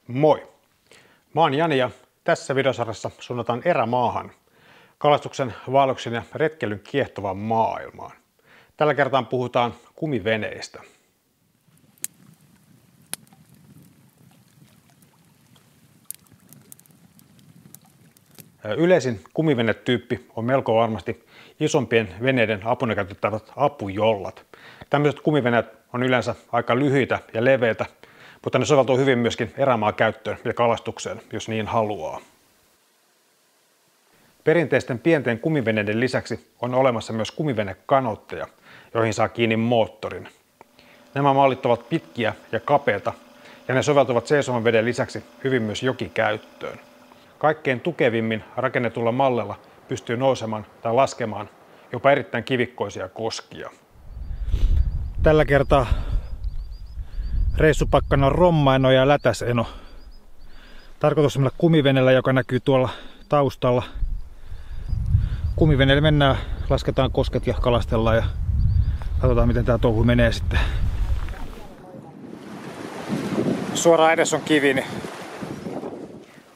Moi! Mä oon Jani ja tässä videosarjassa suunnataan erämaahan, kalastuksen, vaelluksen ja retkeilyn kiehtovaan maailmaan. Tällä kertaa puhutaan kumiveneistä. Yleisin kumivenetyyppi on melko varmasti isompien veneiden apuna käytettävät apujollat. Tämmöiset kumiveneet on yleensä aika lyhyitä ja leveitä, mutta ne soveltuu hyvin myöskin erämaakäyttöön ja kalastukseen, jos niin haluaa. Perinteisten pienten kumiveneiden lisäksi on olemassa myös kumivenekanootteja, joihin saa kiinni moottorin. Nämä mallit ovat pitkiä ja kapeita, ja ne soveltuvat seisovan veden lisäksi hyvin myös jokikäyttöön. Kaikkein tukevimmin rakennetulla mallilla pystyy nousemaan tai laskemaan jopa erittäin kivikkoisia koskia. Tällä kertaa reissupakkana on Rommaeno ja Lätäseno. Tarkoitus on mennä kumiveneellä, joka näkyy tuolla taustalla. Kumiveneellä mennään, lasketaan kosket ja kalastellaan ja katsotaan miten tää touhu menee sitten. Suoraan edessä on kivi. Niin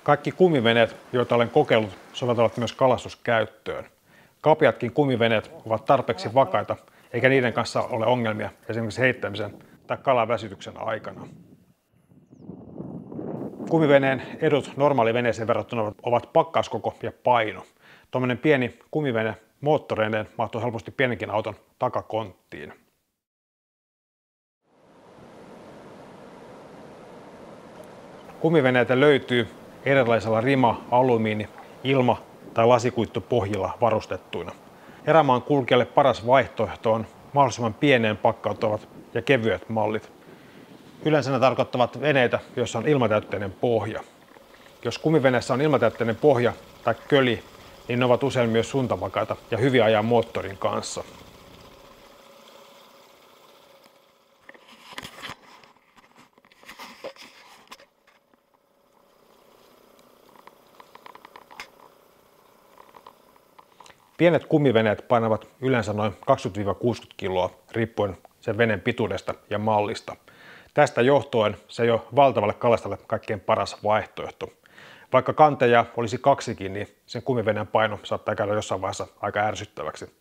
kaikki kumiveneet, joita olen kokeillut, soveltavat myös kalastuskäyttöön. Kapeatkin kumiveneet ovat tarpeeksi vakaita, eikä niiden kanssa ole ongelmia esimerkiksi heittämisen tai kalaväsytyksen aikana. Kumiveneen edut normaaliveneeseen verrattuna ovat pakkauskoko ja paino. Tuommoinen pieni kumivene moottoreineen mahtuu helposti pienenkin auton takakonttiin. Kumiveneitä löytyy erilaisilla rima-, alumiini-, ilma- tai lasikuittupohjilla varustettuina. Erämaan kulkijalle paras vaihtoehto on mahdollisimman pieneen pakkautuvat ja kevyet mallit. Yleensä ne tarkoittavat veneitä, joissa on ilmatäytteinen pohja. Jos kumiveneessä on ilmatäytteinen pohja tai köli, niin ne ovat usein myös suuntavakaita ja hyviä ajaa moottorin kanssa. Pienet kumiveneet painavat yleensä noin 20–60 kiloa riippuen sen veneen pituudesta ja mallista. Tästä johtuen se ei ole valtavalle kalastajalle kaikkein paras vaihtoehto. Vaikka kanteja olisi kaksikin, niin sen kumiveneen paino saattaa käydä jossain vaiheessa aika ärsyttäväksi.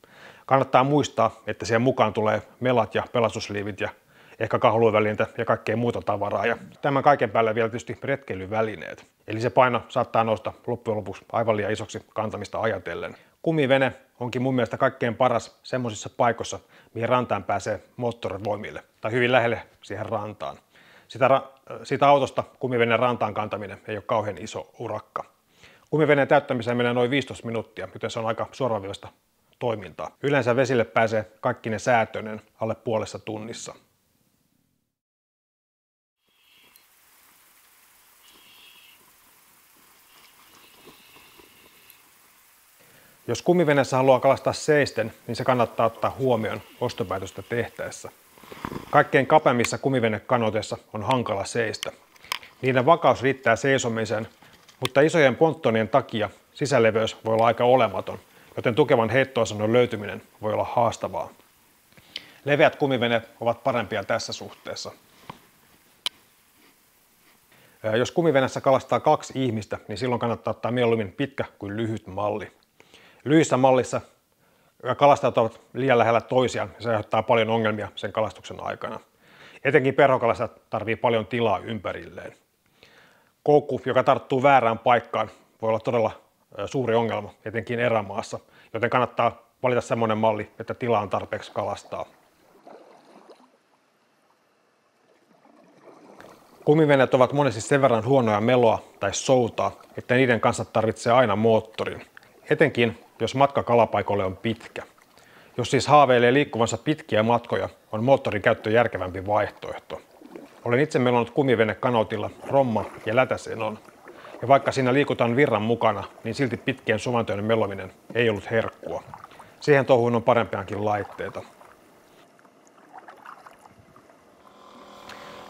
Kannattaa muistaa, että siihen mukaan tulee melat ja pelastusliivit ja ehkä kahluvälintä ja kaikkea muuta tavaraa. Ja tämän kaiken päälle vielä tietysti retkeilyvälineet. Eli se paino saattaa nousta loppujen lopuksi aivan liian isoksi kantamista ajatellen. Kumivene onkin mun mielestä kaikkein paras semmoisissa paikoissa, mihin rantaan pääsee moottorivoimille tai hyvin lähelle siihen rantaan. Siitä autosta kumiveneen rantaan kantaminen ei ole kauhean iso urakka. Kumiveneen täyttämiseen menee noin 15 minuuttia, joten se on aika suoraviivaista toimintaa. Yleensä vesille pääsee kaikkine säätöinen alle puolessa tunnissa. Jos kumiveneessä haluaa kalastaa seisten, niin se kannattaa ottaa huomioon ostopäätöstä tehtäessä. Kaikkein kapeimmissa kumivenekanoteissa on hankala seistä. Niiden vakaus riittää seisomiseen, mutta isojen ponttonien takia sisäleveys voi olla aika olematon, joten tukevan heittoasennon löytyminen voi olla haastavaa. Leveät kumiveneet ovat parempia tässä suhteessa. Jos kumiveneessä kalastaa 2 ihmistä, niin silloin kannattaa ottaa mieluummin pitkä kuin lyhyt malli. Lyhyissä mallissa kalastajat ovat liian lähellä toisiaan ja se aiheuttaa paljon ongelmia sen kalastuksen aikana. Etenkin perhokalastajat tarvitsee paljon tilaa ympärilleen. Koukku, joka tarttuu väärään paikkaan, voi olla todella suuri ongelma, etenkin erämaassa, joten kannattaa valita semmoinen malli, että tilaa on tarpeeksi kalastaa. Kumiveneet ovat monesti sen verran huonoja meloa tai soutaa, että niiden kanssa tarvitsee aina moottorin. Etenkin jos matka kalapaikoille on pitkä. Jos siis haaveilee liikkuvansa pitkiä matkoja, on moottorin käyttö järkevämpi vaihtoehto. Olen itse melonut kumivenekanootilla Romma- ja Lätäsenon. Ja vaikka siinä liikutaan virran mukana, niin silti pitkien suvantojen melominen ei ollut herkkua. Siihen touhuun on parempiakin laitteita.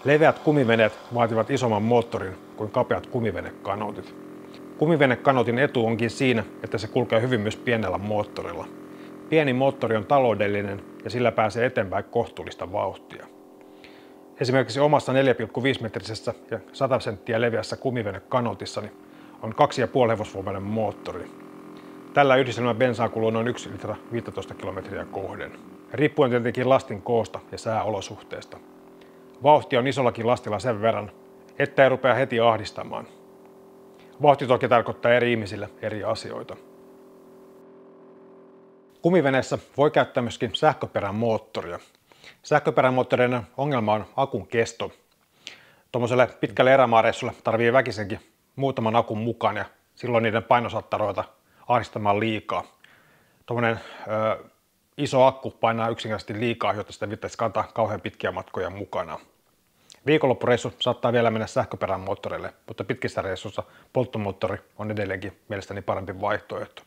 Leveät kumiveneet vaativat isomman moottorin kuin kapeat kumivenekanootit. Kumivenekanootin etu onkin siinä, että se kulkee hyvin myös pienellä moottorilla. Pieni moottori on taloudellinen ja sillä pääsee eteenpäin kohtuullista vauhtia. Esimerkiksi omassa 4,5 metrisessä ja 100 senttiä leveässä kumivenekanootissani on 2,5 hevosvoimainen moottori. Tällä yhdistelmän bensaa kuluu noin 1 litra 15 kilometriä kohden, riippuen tietenkin lastin koosta ja sääolosuhteista. Vauhti on isollakin lastilla sen verran, että ei rupea heti ahdistamaan. Vauhti toki tarkoittaa eri ihmisille eri asioita. Kumiveneessä voi käyttää myöskin sähköperämoottoria. Sähköperämoottoreiden ongelma on akun kesto. Tuommoiselle pitkälle erämaareissulle tarvii väkisenkin muutaman akun mukaan ja silloin niiden paino saattaa ruveta ahdistamaan liikaa. Tuommoinen iso akku painaa yksinkertaisesti liikaa, jotta sitä pitäisi kantaa kauhean pitkiä matkoja mukana. Viikonloppureissu saattaa vielä mennä sähköperämoottorille, mutta pitkissä reissuissa polttomoottori on edelleenkin mielestäni parempi vaihtoehto.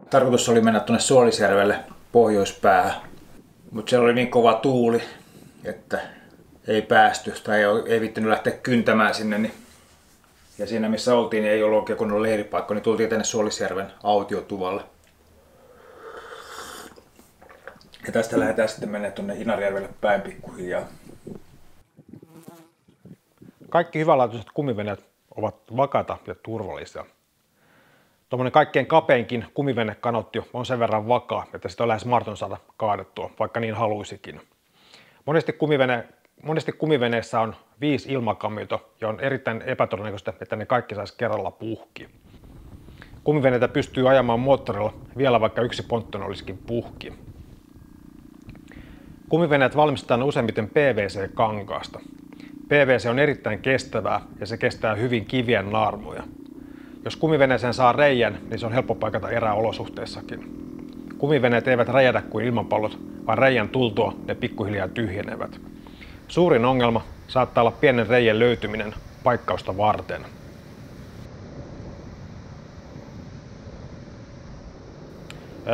Tarkoitus oli mennä tuonne Suolisjärvelle pohjoispäähän, mutta siellä oli niin kova tuuli, että ei päästy tai ei vittinyt lähteä kyntämään sinne. Niin. Ja siinä missä oltiin, niin ei ollut oikein kunnon leiripaikka, niin tultiin tänne Suolisjärven autiotuvalle. Ja tästä lähdetään sitten menemään tuonne Inarijärvelle päin pikkuhiljaa. Kaikki hyvänlaatuiset kumiveneet ovat vakaita ja turvallisia. Tuommoinen kaikkein kapeinkin kumivenekanotti on sen verran vakaa, että sitä on lähes mahdoton saada kaadettua, vaikka niin haluisikin. Monesti kumiveneessä on 5 ilmakamiota ja on erittäin epätodennäköistä, että ne kaikki saisi kerralla puhki. Kumiveneitä pystyy ajamaan moottorilla vielä vaikka yksi ponttoni olisikin puhki. Kumiveneet valmistetaan useimmiten PVC-kankaasta. PVC on erittäin kestävää ja se kestää hyvin kivien naarmuja. Jos kumiveneeseen saa reijän, niin se on helppo paikata eräolosuhteissakin. Kumiveneet eivät räjähdä kuin ilmanpallot, vaan reijän tultua ne pikkuhiljaa tyhjenevät. Suurin ongelma saattaa olla pienen reijän löytyminen paikkausta varten.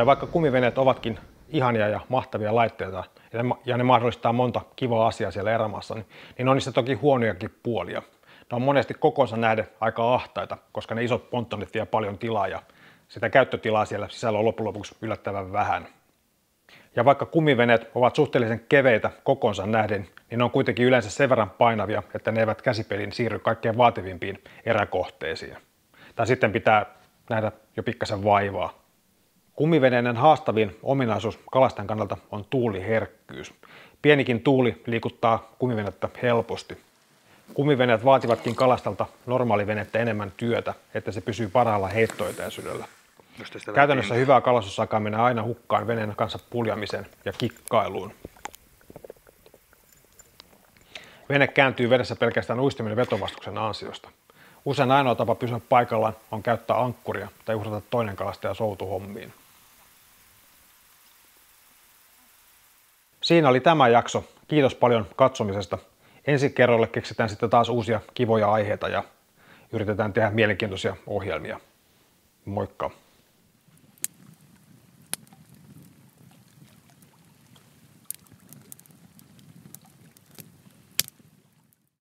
Vaikka kumiveneet ovatkin ihania ja mahtavia laitteita ja ne mahdollistaa monta kivaa asiaa siellä erämaassa, niin on niissä toki huonojakin puolia. Ne on monesti kokonsa nähden aika ahtaita, koska ne isot ponttonit vie paljon tilaa ja sitä käyttötilaa siellä sisällä on loppujen lopuksi yllättävän vähän. Ja vaikka kumiveneet ovat suhteellisen keveitä kokonsa nähden, niin ne on kuitenkin yleensä sen verran painavia, että ne eivät käsipeliin siirry kaikkein vaativimpiin eräkohteisiin. Tai sitten pitää nähdä jo pikkasen vaivaa. Kumiveneiden haastavin ominaisuus kalastajan kannalta on tuuliherkkyys. Pienikin tuuli liikuttaa kumivenettä helposti. Kumiveneet vaativatkin kalastalta normaalivenettä enemmän työtä, että se pysyy parhaalla heittoetäisyydellä. Käytännössä hyvää kalastusaikaa menee aina hukkaan veneen kanssa puljamiseen ja kikkailuun. Vene kääntyy vedessä pelkästään uistimen vetovastuksen ansiosta. Usein ainoa tapa pysyä paikallaan on käyttää ankkuria tai uhrata toinen kalastaja soutuhommiin. Siinä oli tämä jakso. Kiitos paljon katsomisesta. Ensi kerralle keksitään sitten taas uusia kivoja aiheita ja yritetään tehdä mielenkiintoisia ohjelmia. Moikka!